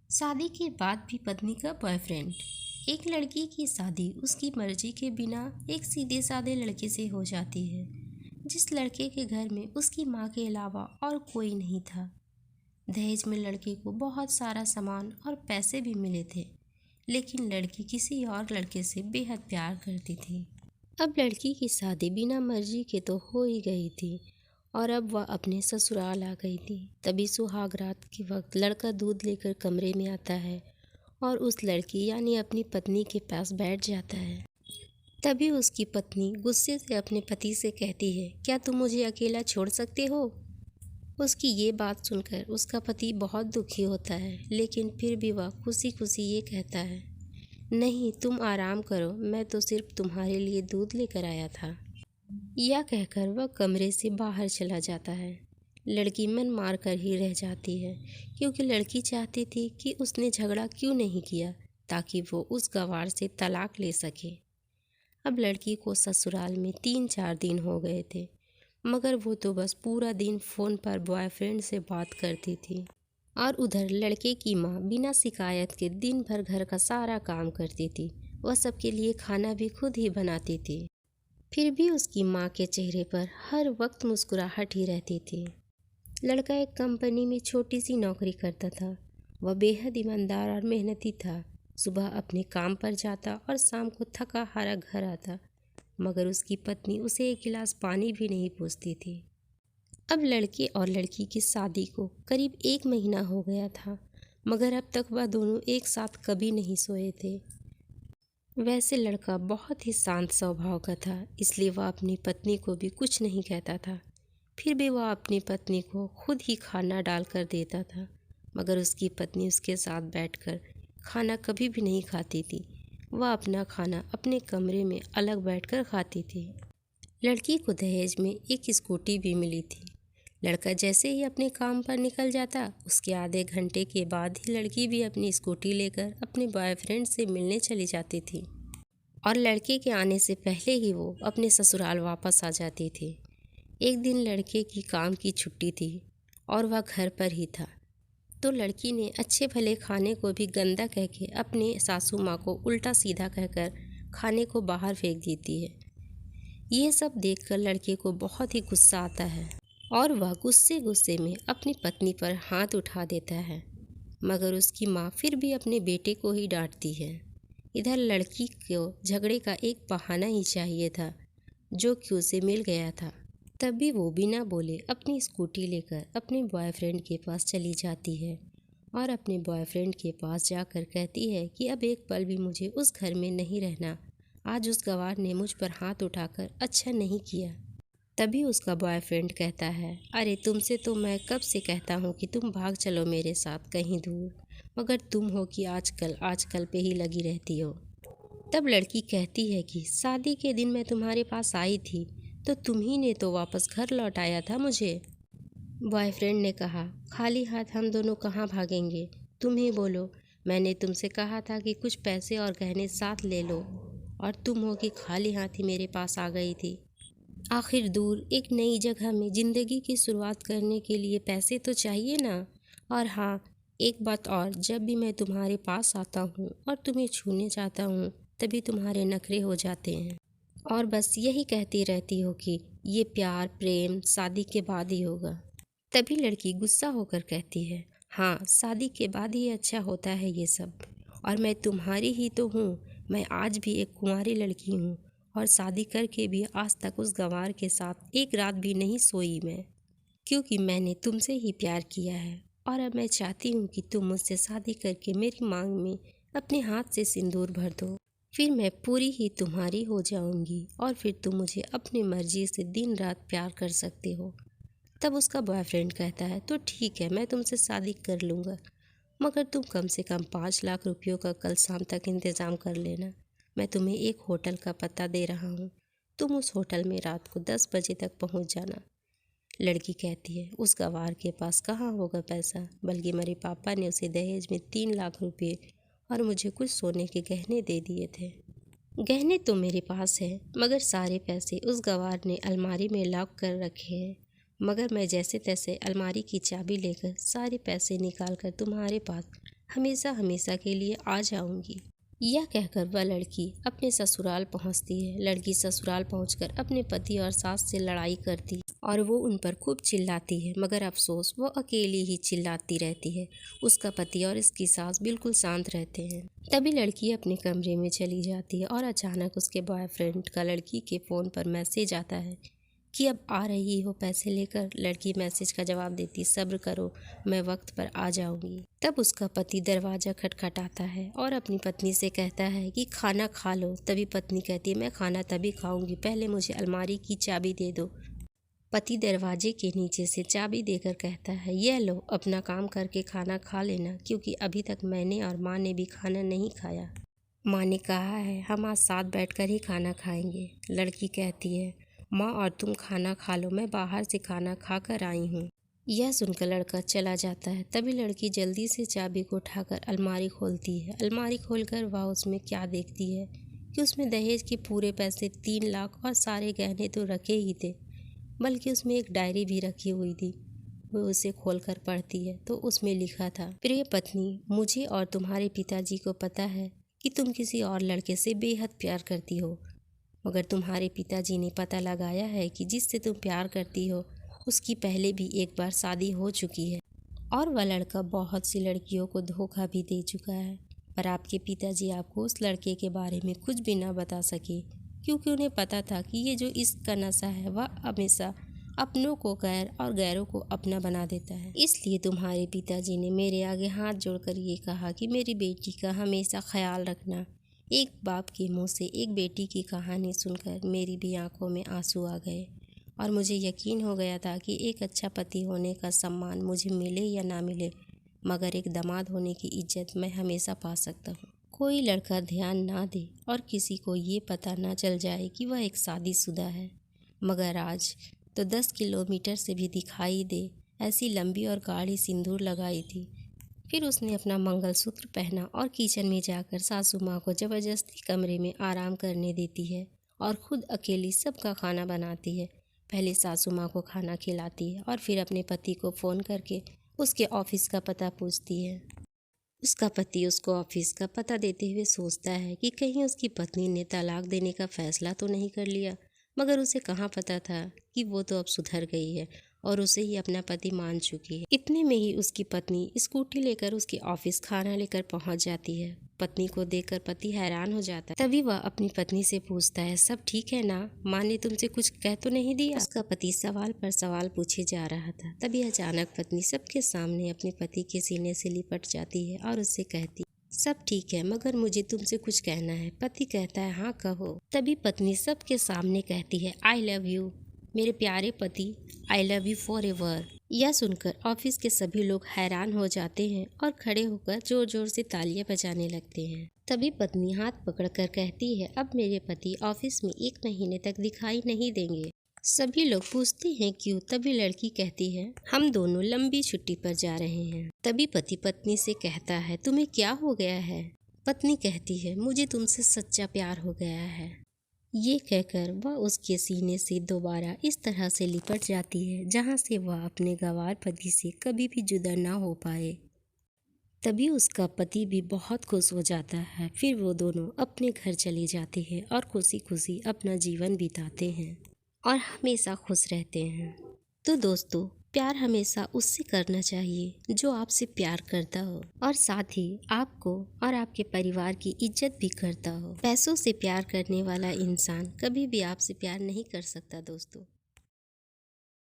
शादी के बाद भी पत्नी का बॉयफ्रेंड। एक लड़की की शादी उसकी मर्जी के बिना एक सीधे साधे लड़के से हो जाती है, जिस लड़के के घर में उसकी माँ के अलावा और कोई नहीं था। दहेज में लड़के को बहुत सारा सामान और पैसे भी मिले थे, लेकिन लड़की किसी और लड़के से बेहद प्यार करती थी। अब लड़की की शादी बिना मर्जी के तो हो ही गई थी और अब वह अपने ससुराल आ गई थी। तभी सुहाग रात के वक्त लड़का दूध लेकर कमरे में आता है और उस लड़की यानी अपनी पत्नी के पास बैठ जाता है। तभी उसकी पत्नी गुस्से से अपने पति से कहती है, क्या तुम मुझे अकेला छोड़ सकते हो? उसकी ये बात सुनकर उसका पति बहुत दुखी होता है, लेकिन फिर भी वह खुशी खुशी ये कहता है, नहीं तुम आराम करो, मैं तो सिर्फ तुम्हारे लिए दूध लेकर आया था। यह कहकर वह कमरे से बाहर चला जाता है। लड़की मन मार कर ही रह जाती है, क्योंकि लड़की चाहती थी कि उसने झगड़ा क्यों नहीं किया, ताकि वो उस गवार से तलाक ले सके। अब लड़की को ससुराल में 3-4 दिन हो गए थे, मगर वो तो बस पूरा दिन फ़ोन पर बॉयफ्रेंड से बात करती थी और उधर लड़के की माँ बिना शिकायत के दिन भर घर का सारा काम करती थी। वह सबके लिए खाना भी खुद ही बनाती थी। फिर भी उसकी माँ के चेहरे पर हर वक्त मुस्कुराहट ही रहती थी। लड़का एक कंपनी में छोटी सी नौकरी करता था। वह बेहद ईमानदार और मेहनती था। सुबह अपने काम पर जाता और शाम को थका हारा घर आता, मगर उसकी पत्नी उसे एक गिलास पानी भी नहीं पूछती थी। अब लड़के और लड़की की शादी को करीब 1 महीना हो गया था, मगर अब तक वह दोनों एक साथ कभी नहीं सोए थे। वैसे लड़का बहुत ही शांत स्वभाव का था, इसलिए वह अपनी पत्नी को भी कुछ नहीं कहता था। फिर भी वह अपनी पत्नी को खुद ही खाना डाल कर देता था, मगर उसकी पत्नी उसके साथ बैठकर खाना कभी भी नहीं खाती थी। वह अपना खाना अपने कमरे में अलग बैठकर खाती थी। लड़की को दहेज में एक स्कूटी भी मिली थी। लड़का जैसे ही अपने काम पर निकल जाता, उसके आधे घंटे के बाद ही लड़की भी अपनी स्कूटी लेकर अपने बॉयफ्रेंड से मिलने चली जाती थी और लड़के के आने से पहले ही वो अपने ससुराल वापस आ जाती थी। एक दिन लड़के की काम की छुट्टी थी और वह घर पर ही था, तो लड़की ने अच्छे भले खाने को भी गंदा कह के अपने सासू माँ को उल्टा सीधा कहकर खाने को बाहर फेंक देती है। ये सब देखकर लड़के को बहुत ही गुस्सा आता है और वह गुस्से गुस्से में अपनी पत्नी पर हाथ उठा देता है, मगर उसकी माँ फिर भी अपने बेटे को ही डांटती है। इधर लड़की को झगड़े का एक बहाना ही चाहिए था, जो कि उसे मिल गया था। तभी वो बिना बोले अपनी स्कूटी लेकर अपने बॉयफ्रेंड के पास चली जाती है और अपने बॉयफ्रेंड के पास जाकर कहती है कि अब एक पल भी मुझे उस घर में नहीं रहना। आज उस गवार ने मुझ पर हाथ उठाकर अच्छा नहीं किया। तभी उसका बॉयफ्रेंड कहता है, अरे तुमसे तो मैं कब से कहता हूँ कि तुम भाग चलो मेरे साथ कहीं दूर, मगर तुम हो कि आजकल आजकल पे ही लगी रहती हो। तब लड़की कहती है कि शादी के दिन मैं तुम्हारे पास आई थी तो तुम ही ने तो वापस घर लौटाया था मुझे। बॉयफ्रेंड ने कहा, खाली हाथ हम दोनों कहाँ भागेंगे, तुम ही बोलो। मैंने तुमसे कहा था कि कुछ पैसे और गहने साथ ले लो, और तुम हो कि खाली हाथ ही मेरे पास आ गई थी। आखिर दूर एक नई जगह में ज़िंदगी की शुरुआत करने के लिए पैसे तो चाहिए ना। और हाँ, एक बात और, जब भी मैं तुम्हारे पास आता हूँ और तुम्हें छूने जाता हूँ, तभी तुम्हारे नखरे हो जाते हैं और बस यही कहती रहती हो कि ये प्यार प्रेम शादी के बाद ही होगा। तभी लड़की गुस्सा होकर कहती है, हाँ शादी के बाद ही अच्छा होता है ये सब, और मैं तुम्हारी ही तो हूँ। मैं आज भी एक कुंवारी लड़की हूँ और शादी करके भी आज तक उस गंवार के साथ एक रात भी नहीं सोई मैं, क्योंकि मैंने तुमसे ही प्यार किया है और अब मैं चाहती हूँ कि तुम मुझसे शादी करके मेरी मांग में अपने हाथ से सिंदूर भर दो। फिर मैं पूरी ही तुम्हारी हो जाऊंगी और फिर तुम मुझे अपनी मर्जी से दिन रात प्यार कर सकते हो। तब उसका बॉयफ्रेंड कहता है, तो ठीक है, मैं तुमसे शादी कर लूँगा, मगर तुम कम से कम 5 लाख रुपयों का कल शाम तक इंतज़ाम कर लेना। मैं तुम्हें एक होटल का पता दे रहा हूँ, तुम उस होटल में रात को 10 बजे तक पहुँच जाना। लड़की कहती है, उस गवार के पास कहाँ होगा पैसा, बल्कि मेरे पापा ने उसे दहेज में 3 लाख रुपये और मुझे कुछ सोने के गहने दे दिए थे। गहने तो मेरे पास है, मगर सारे पैसे उस गवार ने अलमारी में लॉक कर रखे हैं। मगर मैं जैसे तैसे अलमारी की चाबी लेकर सारे पैसे निकाल कर तुम्हारे पास हमेशा हमेशा के लिए आ जाऊंगी। यह कहकर वह लड़की अपने ससुराल पहुंचती है। लड़की ससुराल पहुंचकर अपने पति और सास से लड़ाई करती और वो उन पर खूब चिल्लाती है, मगर अफसोस वो अकेली ही चिल्लाती रहती है। उसका पति और इसकी सास बिल्कुल शांत रहते हैं। तभी लड़की अपने कमरे में चली जाती है और अचानक उसके बॉयफ्रेंड का लड़की के फ़ोन पर मैसेज आता है कि अब आ रही हो पैसे लेकर। लड़की मैसेज का जवाब देती, सब्र करो, मैं वक्त पर आ जाऊंगी। तब उसका पति दरवाज़ा खटखटाता है और अपनी पत्नी से कहता है कि खाना खा लो। तभी पत्नी कहती है, मैं खाना तभी खाऊंगी, पहले मुझे अलमारी की चाबी दे दो। पति दरवाजे के नीचे से चाबी देकर कहता है, यह लो, अपना काम करके खाना खा लेना, क्योंकि अभी तक मैंने और माँ ने भी खाना नहीं खाया। माँ ने कहा है हम आज साथ बैठकर ही खाना खाएंगे। लड़की कहती है, माँ और तुम खाना खा लो, मैं बाहर से खाना खा कर आई हूँ। यह सुनकर लड़का चला जाता है। तभी लड़की जल्दी से चाबी को उठाकर अलमारी खोलती है। अलमारी खोलकर वह उसमें क्या देखती है कि उसमें दहेज के पूरे पैसे 3 लाख और सारे गहने तो रखे ही थे, बल्कि उसमें एक डायरी भी रखी हुई थी। वो उसे खोलकर पढ़ती है तो उसमें लिखा था, प्रिय पत्नी, मुझे और तुम्हारे पिताजी को पता है कि तुम किसी और लड़के से बेहद प्यार करती हो, मगर तुम्हारे पिताजी ने पता लगाया है कि जिससे तुम प्यार करती हो उसकी पहले भी एक बार शादी हो चुकी है और वह लड़का बहुत सी लड़कियों को धोखा भी दे चुका है। पर आपके पिताजी आपको उस लड़के के बारे में कुछ भी ना बता सके, क्योंकि उन्हें पता था कि ये जो इसका नशा है वह हमेशा अपनों को गैर और गैरों को अपना बना देता है। इसलिए तुम्हारे पिताजी ने मेरे आगे हाथ जोड़कर ये कहा कि मेरी बेटी का हमेशा ख्याल रखना। एक बाप के मुंह से एक बेटी की कहानी सुनकर मेरी भी आंखों में आंसू आ गए और मुझे यकीन हो गया था कि एक अच्छा पति होने का सम्मान मुझे मिले या ना मिले, मगर एक दामाद होने की इज्जत मैं हमेशा पा सकता हूँ। कोई लड़का ध्यान ना दे और किसी को ये पता ना चल जाए कि वह एक शादीशुदा है, मगर आज तो 10 किलोमीटर से भी दिखाई दे ऐसी लंबी और गाढ़ी सिंदूर लगाई थी। फिर उसने अपना मंगलसूत्र पहना और किचन में जाकर सासू माँ को ज़बरदस्ती कमरे में आराम करने देती है और खुद अकेली सबका खाना बनाती है। पहले सासू माँ को खाना खिलाती है और फिर अपने पति को फ़ोन करके उसके ऑफिस का पता पूछती है। उसका पति उसको ऑफिस का पता देते हुए सोचता है कि कहीं उसकी पत्नी ने तलाक देने का फैसला तो नहीं कर लिया, मगर उसे कहाँ पता था कि वो तो अब सुधर गई है और उसे ही अपना पति मान चुकी है। इतने में ही उसकी पत्नी स्कूटी लेकर उसके ऑफिस खाना लेकर पहुंच जाती है। पत्नी को देखकर पति हैरान हो जाता है। तभी वह अपनी पत्नी से पूछता है, सब ठीक है ना, माँ ने तुमसे कुछ कह तो नहीं दिया? उसका पति सवाल पर सवाल पूछे जा रहा था। तभी अचानक पत्नी सबके सामने अपने पति के सीने से लिपट जाती है और उससे कहती, सब ठीक है, मगर मुझे तुमसे कुछ कहना है। पति कहता है, हाँ कहो। तभी पत्नी सबके सामने कहती है, आई लव यू मेरे प्यारे पति, I love you for ever. यह सुनकर ऑफिस के सभी लोग हैरान हो जाते हैं और खड़े होकर जोर जोर से तालियां बजाने लगते हैं। तभी पत्नी हाथ पकड़कर कहती है, अब मेरे पति ऑफिस में 1 महीने तक दिखाई नहीं देंगे। सभी लोग पूछते हैं क्यों? तभी लड़की कहती है, हम दोनों लंबी छुट्टी पर जा रहे हैं। तभी पति पत्नी से कहता है, तुम्हें क्या हो गया है? पत्नी कहती है, मुझे तुमसे सच्चा प्यार हो गया है। ये कहकर वह उसके सीने से दोबारा इस तरह से लिपट जाती है जहाँ से वह अपने गंवार पति से कभी भी जुदा ना हो पाए। तभी उसका पति भी बहुत खुश हो जाता है। फिर वो दोनों अपने घर चले जाते हैं और खुशी खुशी अपना जीवन बिताते हैं और हमेशा खुश रहते हैं। तो दोस्तों, प्यार हमेशा उससे करना चाहिए जो आपसे प्यार करता हो और साथ ही आपको और आपके परिवार की इज्जत भी करता हो। पैसों से प्यार करने वाला इंसान कभी भी आपसे प्यार नहीं कर सकता दोस्तों।